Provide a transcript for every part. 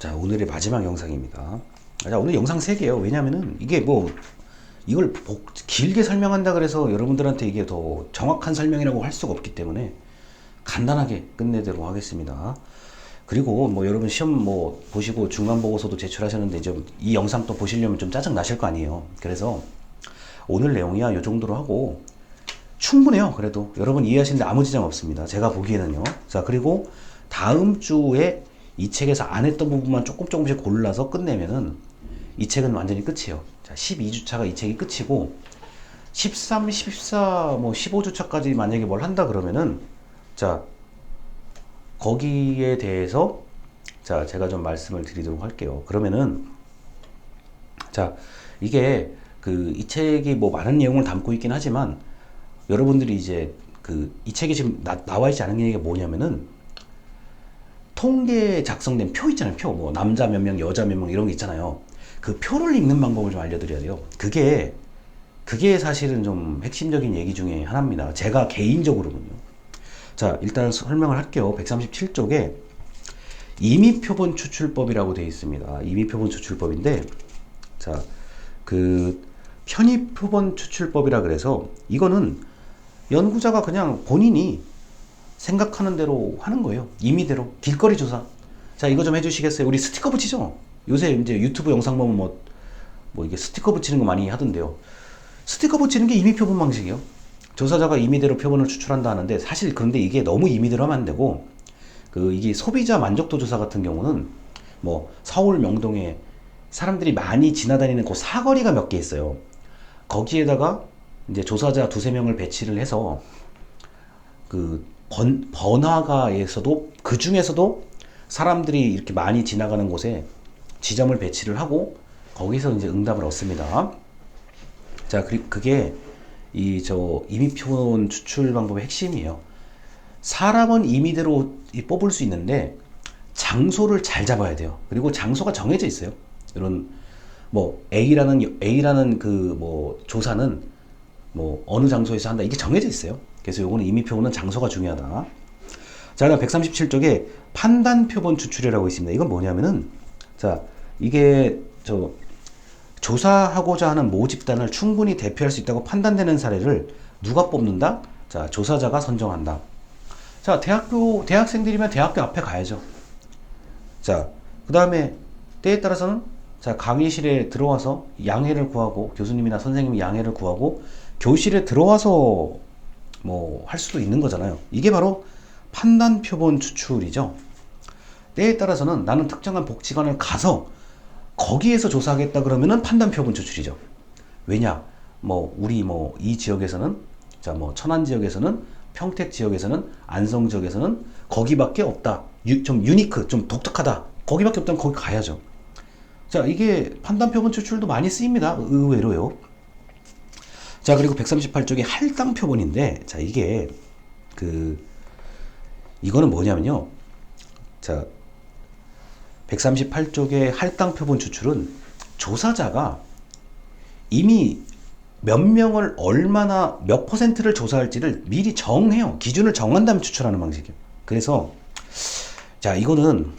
자, 오늘의 마지막 영상입니다. 자, 오늘 영상 3개예요. 왜냐면은 이게 뭐 이걸 길게 설명한다 그래서 여러분들한테 이게 더 정확한 설명이라고 할 수가 없기 때문에 간단하게 끝내도록 하겠습니다. 그리고 뭐 여러분 시험 뭐 보시고 중간 보고서도 제출하셨는데 이제 이 영상 또 보시려면 좀 짜증 나실 거 아니에요. 그래서 오늘 내용이야 요 정도로 하고 충분해요. 그래도 여러분 이해하시는데 아무 지장 없습니다. 제가 보기에는요. 자, 그리고 다음 주에 이 책에서 안 했던 부분만 조금씩 골라서 끝내면은 이 책은 완전히 끝이에요. 자, 12주차가 이 책이 끝이고 13, 14, 뭐 15주차까지 만약에 뭘 한다 그러면은 자, 거기에 대해서 자, 제가 좀 말씀을 드리도록 할게요. 그러면은 자, 이게 이 책이 뭐 많은 내용을 담고 있긴 하지만 여러분들이 이제 이 책이 지금 나와 있지 않은 게 뭐냐면은 통계 작성된 표 있잖아요. 표. 뭐 남자 몇 명, 여자 몇 명 이런 게 있잖아요. 그 표를 읽는 방법을 좀 알려드려야 돼요. 그게 사실은 좀 핵심적인 얘기 중에 하나입니다. 제가 개인적으로는요. 자, 일단 설명을 할게요. 137쪽에 임의표본 추출법이라고 되어 있습니다. 임의표본 추출법인데, 자, 편의표본 추출법이라 그래서 이거는 연구자가 그냥 본인이 생각하는 대로 하는 거예요. 임의대로. 길거리 조사. 자, 이거 좀 해주시겠어요? 우리 스티커 붙이죠? 요새 이제 유튜브 영상 보면 뭐 이게 스티커 붙이는 거 많이 하던데요. 스티커 붙이는 게 임의표본 방식이에요. 조사자가 임의대로 표본을 추출한다 하는데 사실 그런데 이게 너무 임의대로 하면 안 되고 이게 소비자 만족도 조사 같은 경우는 뭐 서울 명동에 사람들이 많이 지나다니는 그 사거리가 몇 개 있어요. 거기에다가 이제 조사자 두세 명을 배치를 해서 번화가에서도 그 중에서도 사람들이 이렇게 많이 지나가는 곳에 지점을 배치를 하고 거기서 이제 응답을 얻습니다. 자, 그게 임의표본 추출 방법의 핵심이에요. 사람은 임의대로 뽑을 수 있는데 장소를 잘 잡아야 돼요. 그리고 장소가 정해져 있어요. 이런 뭐 A라는 뭐 조사는 뭐 어느 장소에서 한다 이게 정해져 있어요. 그래서 요거는 임의표본은 장소가 중요하다. 자, 그다음 137쪽에 판단표본 추출이라고 있습니다. 이건 뭐냐면은 자, 이게 조사하고자 하는 모집단을 충분히 대표할 수 있다고 판단되는 사례를 누가 뽑는다? 자, 조사자가 선정한다. 자, 대학생들이면 대학교 앞에 가야죠. 자, 그 다음에 때에 따라서는 자, 강의실에 들어와서 양해를 구하고 교수님이나 선생님이 양해를 구하고 교실에 들어와서 뭐 할 수도 있는 거잖아요. 이게 바로 판단표본 추출이죠. 때에 따라서는 나는 특정한 복지관을 가서 거기에서 조사하겠다 그러면은 판단표본 추출이죠. 왜냐? 우리 이 지역에서는 자, 천안 지역에서는 평택 지역에서는 안성 지역에서는 거기밖에 없다. 좀 유니크, 좀 독특하다. 거기밖에 없다면 거기 가야죠. 자, 이게 판단표본 추출도 많이 쓰입니다. 의외로요. 자, 그리고 138쪽에 할당표본인데, 자, 이게, 이거는 뭐냐면요. 자, 138쪽의 할당표본 추출은 조사자가 이미 몇 명을 얼마나 몇 퍼센트를 조사할지를 미리 정해요. 기준을 정한 다음에 추출하는 방식이에요. 그래서, 자, 이거는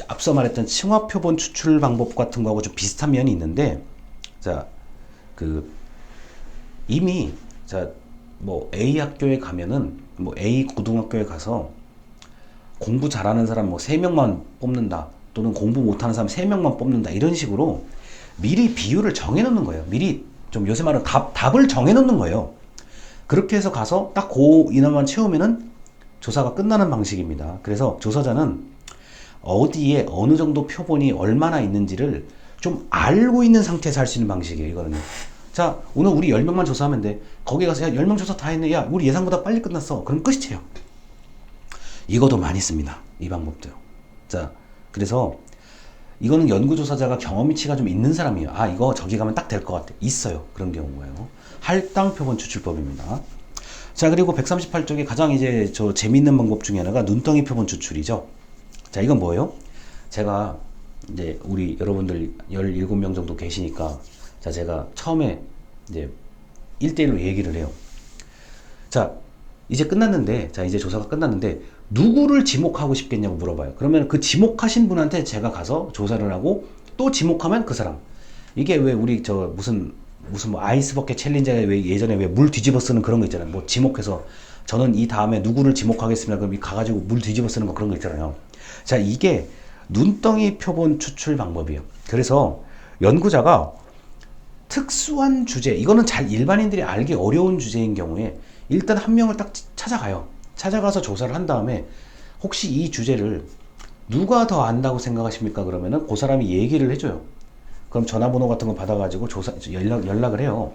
앞서 말했던 층화표본 추출 방법 같은 거하고 좀 비슷한 면이 있는데, 자, 이미 자, A 학교에 가면은 A 고등학교에 가서 공부 잘하는 사람 3명만 뽑는다 또는 공부 못하는 사람 3명만 뽑는다 이런 식으로 미리 비율을 정해놓는 거예요. 미리 좀 요새 말은 답을 정해놓는 거예요. 그렇게 해서 가서 딱 그 인원만 채우면은 조사가 끝나는 방식입니다. 그래서 조사자는 어디에 어느 정도 표본이 얼마나 있는지를 좀 알고 있는 상태에서 할 수 있는 방식이에요. 이거는요. 자, 오늘 우리 10명만 조사하면 돼. 거기 가서 야 10명 조사 다 했네. 야 우리 예상보다 빨리 끝났어. 그럼 끝이에요. 이것도 많이 씁니다. 이 방법도요. 자, 그래서 이거는 연구조사자가 경험치가 좀 있는 사람이에요. 아, 이거 저기 가면 딱 될 것 같아. 있어요. 그런 경우가요. 할당표본 추출법입니다. 자, 그리고 138쪽에 가장 이제 재미있는 방법 중에 하나가 눈덩이 표본 추출이죠. 자, 이건 뭐예요? 제가 이제 우리 여러분들 17명 정도 계시니까 자, 제가 처음에 이제 1대1로 얘기를 해요. 자, 이제 끝났는데, 자, 이제 조사가 끝났는데, 누구를 지목하고 싶겠냐고 물어봐요. 그러면 그 지목하신 분한테 제가 가서 조사를 하고 또 지목하면 그 사람. 이게 왜 우리 저 무슨 뭐 아이스버킷 챌린저에 왜 예전에 왜 물 뒤집어 쓰는 그런 거 있잖아요. 뭐 지목해서 저는 이 다음에 누구를 지목하겠습니다. 그럼 가가지고 물 뒤집어 쓰는 거 그런 거 있잖아요. 자, 이게 눈덩이 표본 추출 방법이에요. 그래서 연구자가 특수한 주제, 이거는 잘 일반인들이 알기 어려운 주제인 경우에 일단 한 명을 딱 찾아가요. 찾아가서 조사를 한 다음에 혹시 이 주제를 누가 더 안다고 생각하십니까? 그러면은 그 사람이 얘기를 해줘요. 그럼 전화번호 같은 거 받아가지고 연락을 해요.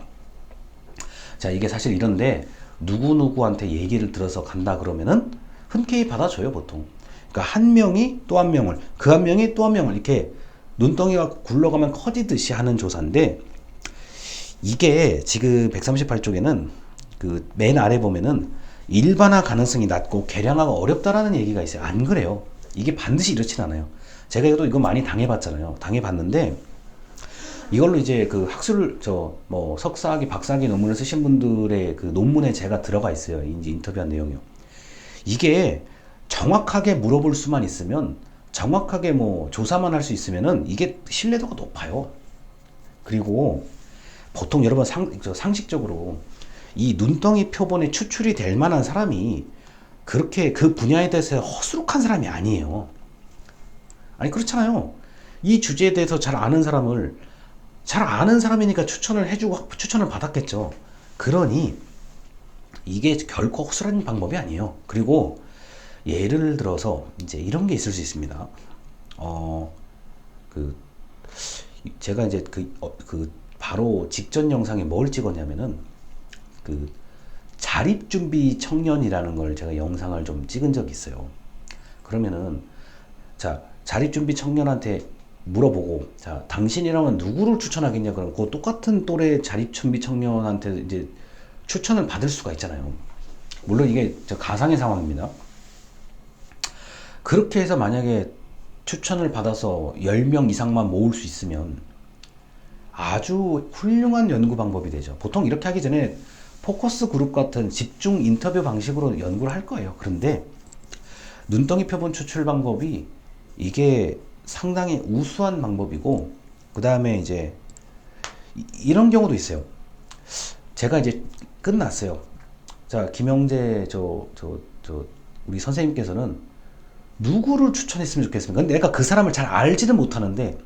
자, 이게 사실 이런데 누구누구한테 얘기를 들어서 간다 그러면은 흔쾌히 받아줘요, 보통. 그러니까 한 명이 또 한 명을, 그 한 명이 또 한 명을 이렇게 눈덩이가 굴러가면 커지듯이 하는 조사인데, 이게 지금 138쪽에는 그 맨 아래 보면은 일반화 가능성이 낮고 계량화가 어렵다라는 얘기가 있어요. 안 그래요. 이게 반드시 이렇진 않아요. 제가 또 이거 많이 당해봤잖아요. 당해봤는데 이걸로 이제 그 학술 저 뭐 석사학위 박사학위 논문을 쓰신 분들의 그 논문에 제가 들어가 있어요. 이제 인터뷰한 내용이요. 이게 정확하게 물어볼 수만 있으면, 정확하게 뭐 조사만 할 수 있으면은 이게 신뢰도가 높아요. 그리고 보통 여러분 상식적으로 이 눈덩이 표본에 추출이 될 만한 사람이 그렇게 그 분야에 대해서 허술한 사람이 아니에요. 아니 그렇잖아요. 이 주제에 대해서 잘 아는 사람을, 잘 아는 사람이니까 추천을 해주고 추천을 받았겠죠. 그러니 이게 결코 허술한 방법이 아니에요. 그리고 예를 들어서 이제 이런 게 있을 수 있습니다. 그 제가 이제 그 바로 직전 영상에 뭘 찍었냐면은 그 자립준비 청년이라는 걸 제가 영상을 좀 찍은 적이 있어요. 그러면은 자, 자립준비 청년한테 물어보고, 자, 당신이라면 누구를 추천하겠냐? 그러면 그 똑같은 또래 자립준비 청년한테 이제 추천을 받을 수가 있잖아요. 물론 이게 저 가상의 상황입니다. 그렇게 해서 만약에 추천을 받아서 10명 이상만 모을 수 있으면 아주 훌륭한 연구 방법이 되죠. 보통 이렇게 하기 전에 포커스 그룹 같은 집중 인터뷰 방식으로 연구를 할 거예요. 그런데 눈덩이 표본 추출 방법이 이게 상당히 우수한 방법이고, 그 다음에 이제 이런 경우도 있어요. 제가 이제 끝났어요. 자, 김영재 우리 선생님께서는 누구를 추천했으면 좋겠습니까? 근데 내가 그 사람을 잘 알지는 못하는데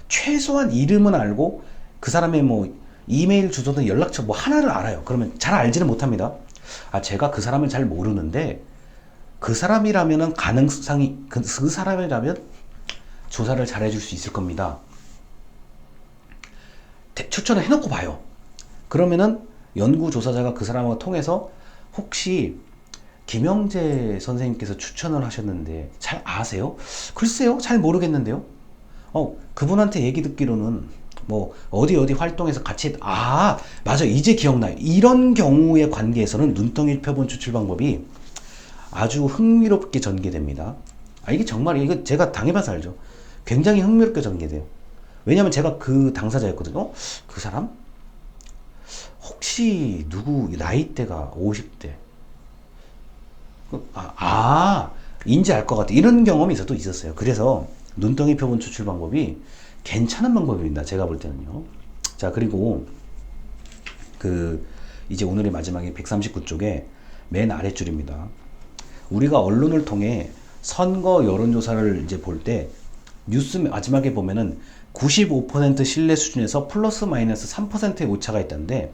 최소한 이름은 알고 그 사람의 뭐 이메일 주소든 연락처 뭐 하나를 알아요. 그러면 잘 알지는 못합니다. 아, 제가 그 사람을 잘 모르는데 그 사람이라면은 가능성이 그 사람이라면 조사를 잘 해줄 수 있을 겁니다. 추천을 해놓고 봐요. 그러면은 연구 조사자가 그 사람과 통해서 혹시 김영재 선생님께서 추천을 하셨는데 잘 아세요? 글쎄요, 잘 모르겠는데요. 그분한테 얘기 듣기로는 뭐 어디 활동에서 같이, 아 맞아, 이제 기억나요. 이런 경우의 관계에서는 눈덩이 표본 추출 방법이 아주 흥미롭게 전개됩니다. 아, 이게 정말 이거 제가 당해봐서 알죠. 굉장히 흥미롭게 전개돼요. 왜냐면 제가 그 당사자였거든요. 그 사람 혹시 누구 나이대가 50대, 인지 알 것 같아. 이런 경험이 있었어요. 그래서 눈덩이 표본 추출 방법이 괜찮은 방법입니다. 제가 볼 때는요. 자, 그리고 이제 오늘의 마지막에 139쪽에 맨 아랫줄입니다. 우리가 언론을 통해 선거 여론조사를 이제 볼 때 뉴스 마지막에 보면은 95% 신뢰 수준에서 플러스 마이너스 3%의 오차가 있다는데,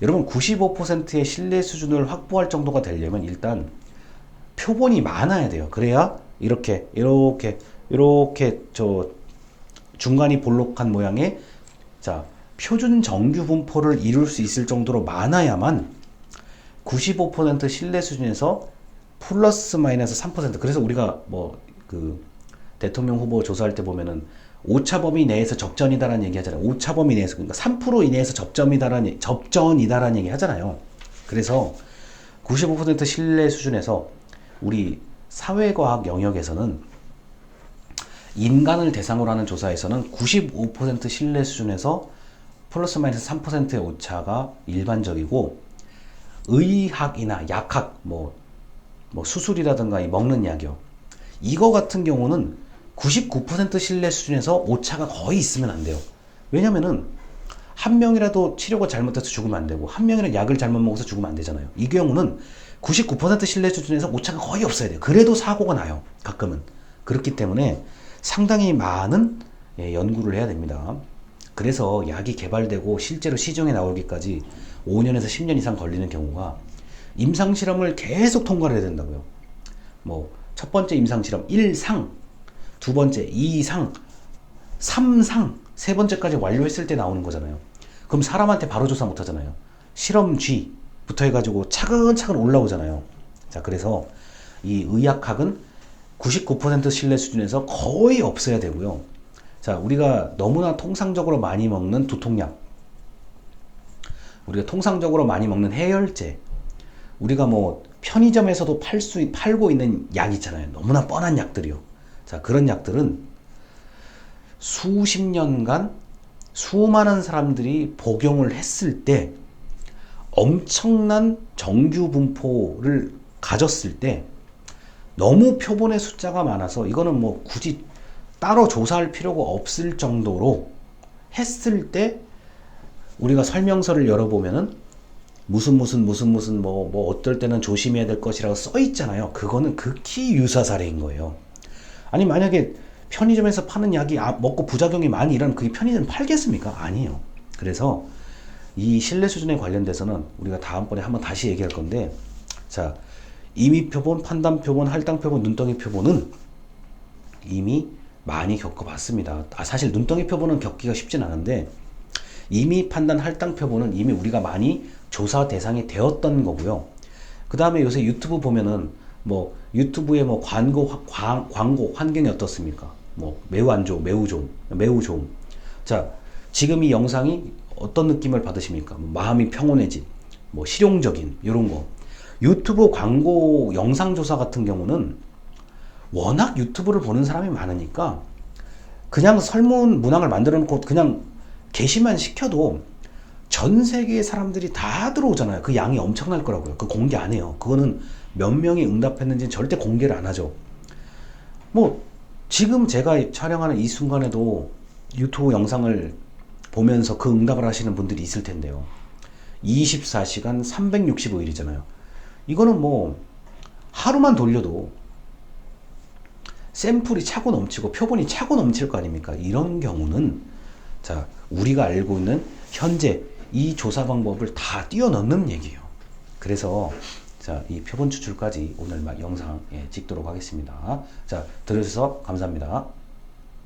여러분 95%의 신뢰 수준을 확보할 정도가 되려면 일단 표본이 많아야 돼요. 그래야 이렇게 저 중간이 볼록한 모양의 자 표준 정규 분포를 이룰 수 있을 정도로 많아야만 95% 신뢰 수준에서 플러스 마이너스 3%. 그래서 우리가 뭐 그 대통령 후보 조사할 때 보면은 오차 범위 내에서 적전이다라는 얘기 하잖아요. 오차 범위 내에서, 그러니까 3% 이내에서 접전이다라는 얘기 하잖아요. 그래서 95% 신뢰 수준에서 우리 사회과학 영역에서는 인간을 대상으로 하는 조사에서는 95% 신뢰 수준에서 플러스 마이너스 3%의 오차가 일반적이고, 의학이나 약학, 뭐 뭐 수술이라든가 이 먹는 약이요. 이거 같은 경우는 99% 신뢰 수준에서 오차가 거의 있으면 안 돼요. 왜냐면은 한 명이라도 치료가 잘못돼서 죽으면 안 되고 한 명이라도 약을 잘못 먹어서 죽으면 안 되잖아요. 이 경우는 99% 신뢰 수준에서 오차가 거의 없어야 돼요. 그래도 사고가 나요. 가끔은. 그렇기 때문에 상당히 많은 연구를 해야 됩니다. 그래서 약이 개발되고 실제로 시중에 나오기까지 5년에서 10년 이상 걸리는 경우가 임상실험을 계속 통과를 해야 된다고요. 뭐 첫 번째 임상실험 1상, 두 번째 2상, 3상, 세 번째까지 완료했을 때 나오는 거잖아요. 그럼 사람한테 바로 조사 못 하잖아요. 실험 G부터 해가지고 차근차근 올라오잖아요. 자, 그래서 이 의학학은 99% 신뢰 수준에서 거의 없어야 되고요. 자, 우리가 너무나 통상적으로 많이 먹는 두통약, 우리가 통상적으로 많이 먹는 해열제, 우리가 뭐 편의점에서도 팔고 있는 약 있잖아요. 너무나 뻔한 약들이요. 자, 그런 약들은 수십 년간 수많은 사람들이 복용을 했을 때 엄청난 정규 분포를 가졌을 때 너무 표본의 숫자가 많아서 이거는 뭐 굳이 따로 조사할 필요가 없을 정도로 했을 때 우리가 설명서를 열어보면은 무슨 뭐 어떨 때는 조심해야 될 것이라고 써 있잖아요. 그거는 극히 유사 사례인 거예요. 아니 만약에 편의점에서 파는 약이 먹고 부작용이 많이 일어나면 그게 편의점 팔겠습니까? 아니에요. 그래서 이 신뢰 수준에 관련돼서는 우리가 다음번에 한번 다시 얘기할 건데, 자, 임의 표본, 판단 표본, 할당 표본, 눈덩이 표본은 이미 많이 겪어봤습니다. 사실 눈덩이 표본은 겪기가 쉽진 않은데 임의 판단 할당 표본은 이미 우리가 많이 조사 대상이 되었던 거고요. 그 다음에 요새 유튜브 보면은 뭐 유튜브의 뭐 광고 환경이 어떻습니까? 뭐 매우 안 좋음, 매우 좋음, 매우 좋음. 자, 지금 이 영상이 어떤 느낌을 받으십니까? 뭐 마음이 평온해진, 뭐 실용적인 이런 거. 유튜브 광고 영상 조사 같은 경우는 워낙 유튜브를 보는 사람이 많으니까 그냥 설문 문항을 만들어 놓고 그냥 게시만 시켜도 전 세계의 사람들이 다 들어오잖아요. 그 양이 엄청날 거라고요. 그 공개 안 해요. 그거는 몇 명이 응답했는지 절대 공개를 안 하죠. 뭐 지금 제가 촬영하는 이 순간에도 유튜브 영상을 보면서 그 응답을 하시는 분들이 있을 텐데요. 24시간 365일이잖아요. 이거는 뭐 하루만 돌려도 샘플이 차고 넘치고 표본이 차고 넘칠 거 아닙니까? 이런 경우는 자, 우리가 알고 있는 현재 이 조사 방법을 다 뛰어넘는 얘기예요. 그래서 자, 이 표본 추출까지 오늘 영상 찍도록 하겠습니다. 자, 들어주셔서 감사합니다.